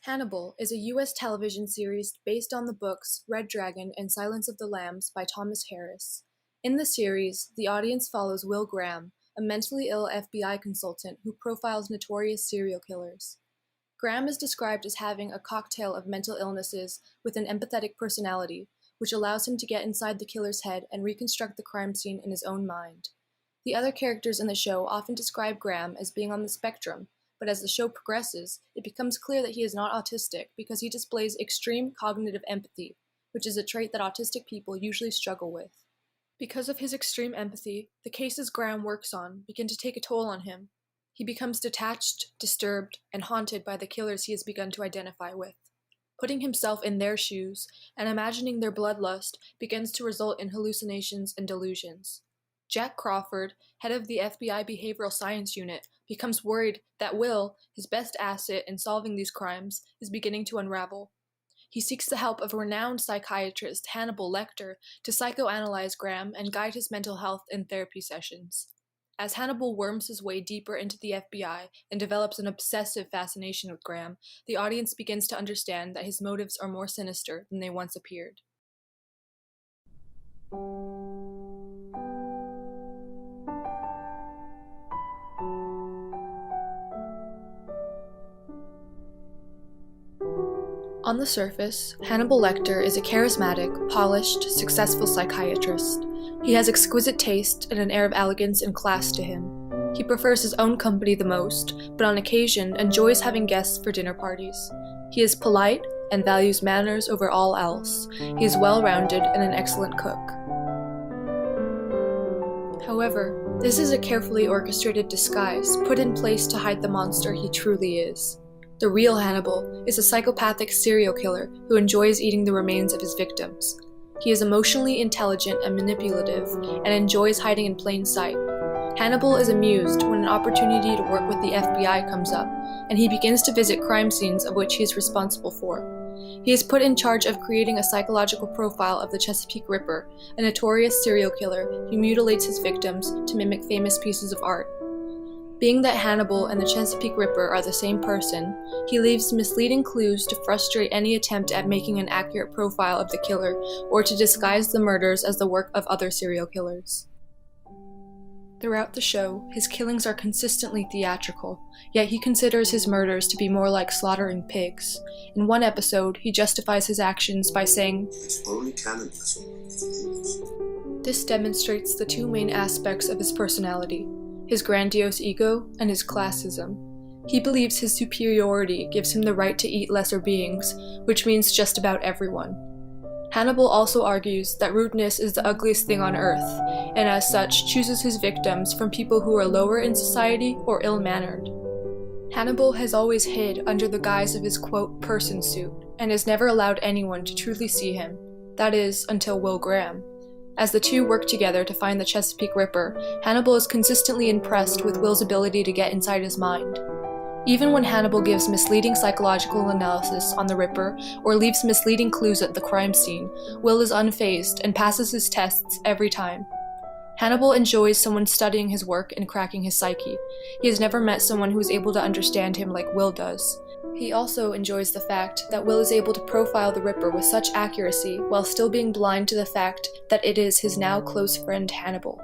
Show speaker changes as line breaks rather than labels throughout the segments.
Hannibal is a U.S. television series based on the books Red Dragon and Silence of the Lambs by Thomas Harris. In the series, the audience follows Will Graham, a mentally ill FBI consultant who profiles notorious serial killers. Graham is described as having a cocktail of mental illnesses with an empathetic personality, which allows him to get inside the killer's head and reconstruct the crime scene in his own mind. The other characters in the show often describe Graham as being on the spectrum, but as the show progresses, it becomes clear that he is not autistic because he displays extreme cognitive empathy, which is a trait that autistic people usually struggle with. Because of his extreme empathy, the cases Graham works on begin to take a toll on him. He becomes detached, disturbed, and haunted by the killers he has begun to identify with. Putting himself in their shoes and imagining their bloodlust begins to result in hallucinations and delusions. Jack Crawford, head of the FBI Behavioral Science Unit, becomes worried that Will, his best asset in solving these crimes, is beginning to unravel. He seeks the help of renowned psychiatrist Hannibal Lecter to psychoanalyze Graham and guide his mental health in therapy sessions. As Hannibal worms his way deeper into the FBI and develops an obsessive fascination with Graham, the audience begins to understand that his motives are more sinister than they once appeared. On the surface, Hannibal Lecter is a charismatic, polished, successful psychiatrist. He has exquisite taste and an air of elegance and class to him. He prefers his own company the most, but on occasion enjoys having guests for dinner parties. He is polite and values manners over all else. He is well-rounded and an excellent cook. However, this is a carefully orchestrated disguise put in place to hide the monster he truly is. The real Hannibal is a psychopathic serial killer who enjoys eating the remains of his victims. He is emotionally intelligent and manipulative, and enjoys hiding in plain sight. Hannibal is amused when an opportunity to work with the FBI comes up, and he begins to visit crime scenes of which he is responsible for. He is put in charge of creating a psychological profile of the Chesapeake Ripper, a notorious serial killer who mutilates his victims to mimic famous pieces of art. Being that Hannibal and the Chesapeake Ripper are the same person, he leaves misleading clues to frustrate any attempt at making an accurate profile of the killer or to disguise the murders as the work of other serial killers. Throughout the show, his killings are consistently theatrical, yet he considers his murders to be more like slaughtering pigs. In one episode, he justifies his actions by saying,
"It's only cannibalism."
This demonstrates the two main aspects of his personality: his grandiose ego and his classism. He believes his superiority gives him the right to eat lesser beings, which means just about everyone. Hannibal also argues that rudeness is the ugliest thing on earth, and as such chooses his victims from people who are lower in society or ill-mannered. Hannibal has always hid under the guise of his quote person suit, and has never allowed anyone to truly see him. That is, until Will Graham. As the two work together to find the Chesapeake Ripper, Hannibal is consistently impressed with Will's ability to get inside his mind. Even when Hannibal gives misleading psychological analysis on the Ripper or leaves misleading clues at the crime scene, Will is unfazed and passes his tests every time. Hannibal enjoys someone studying his work and cracking his psyche. He has never met someone who is able to understand him like Will does. He also enjoys the fact that Will is able to profile the Ripper with such accuracy while still being blind to the fact that it is his now close friend Hannibal.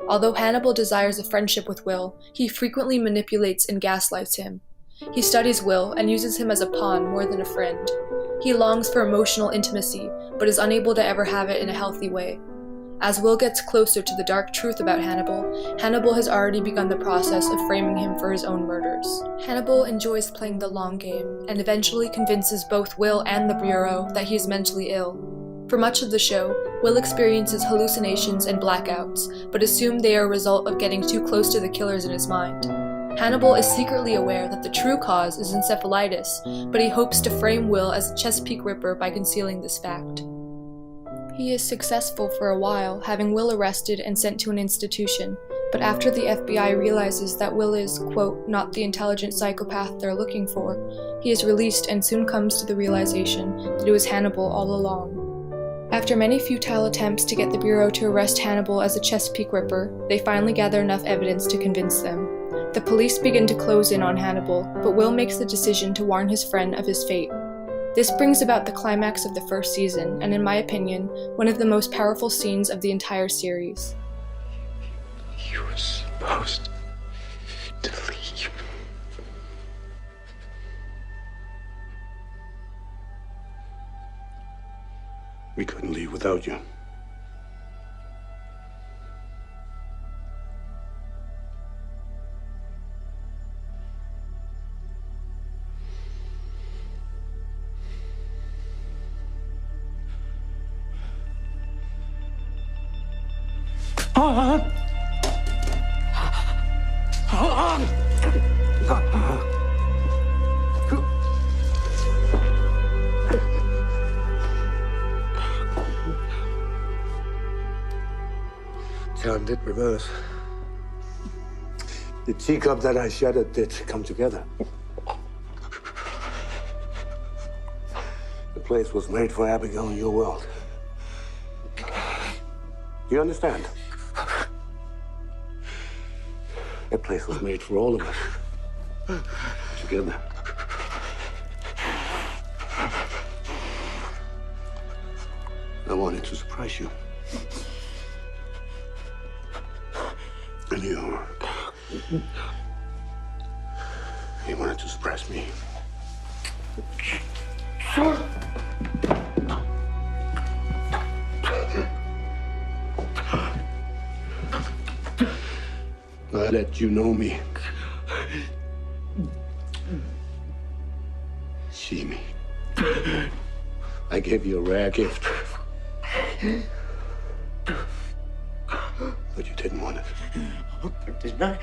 Although Hannibal desires a friendship with Will, he frequently manipulates and gaslights him. He studies Will and uses him as a pawn more than a friend. He longs for emotional intimacy, but is unable to ever have it in a healthy way. As Will gets closer to the dark truth about Hannibal, Hannibal has already begun the process of framing him for his own murders. Hannibal enjoys playing the long game, and eventually convinces both Will and the Bureau that he is mentally ill. For much of the show, Will experiences hallucinations and blackouts, but assume they are a result of getting too close to the killers in his mind. Hannibal is secretly aware that the true cause is encephalitis, but he hopes to frame Will as the Chesapeake Ripper by concealing this fact. He is successful for a while, having Will arrested and sent to an institution, but after the FBI realizes that Will is, quote, not the intelligent psychopath they're looking for, he is released and soon comes to the realization that it was Hannibal all along. After many futile attempts to get the Bureau to arrest Hannibal as the Chesapeake Ripper, they finally gather enough evidence to convince them. The police begin to close in on Hannibal, but Will makes the decision to warn his friend of his fate. This brings about the climax of the first season, and in my opinion, one of the most powerful scenes of the entire series.
You were supposed to leave. We couldn't leave without you. Hold on. Hold on. Time did reverse. The teacup that I shattered did come together. The place was made for Abigail in your world. Do you understand? That place was made for all of us. Together. I wanted to surprise you. And you wanted to surprise me. I let you know me. See me. I gave you a rare gift. But you didn't want it. Didn't I?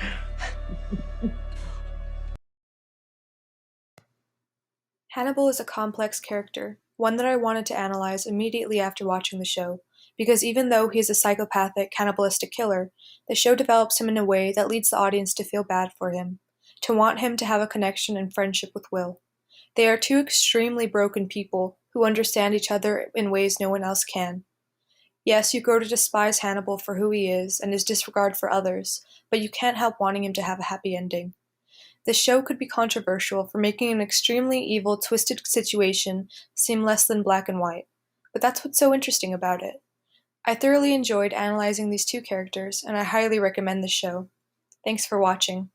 Hannibal is a complex character, one that I wanted to analyze immediately after watching the show, because even though he is a psychopathic, cannibalistic killer, the show develops him in a way that leads the audience to feel bad for him, to want him to have a connection and friendship with Will. They are two extremely broken people who understand each other in ways no one else can. Yes, you grow to despise Hannibal for who he is and his disregard for others, but you can't help wanting him to have a happy ending. This show could be controversial for making an extremely evil, twisted situation seem less than black and white, but that's what's so interesting about it. I thoroughly enjoyed analyzing these two characters, and I highly recommend this show. Thanks for watching.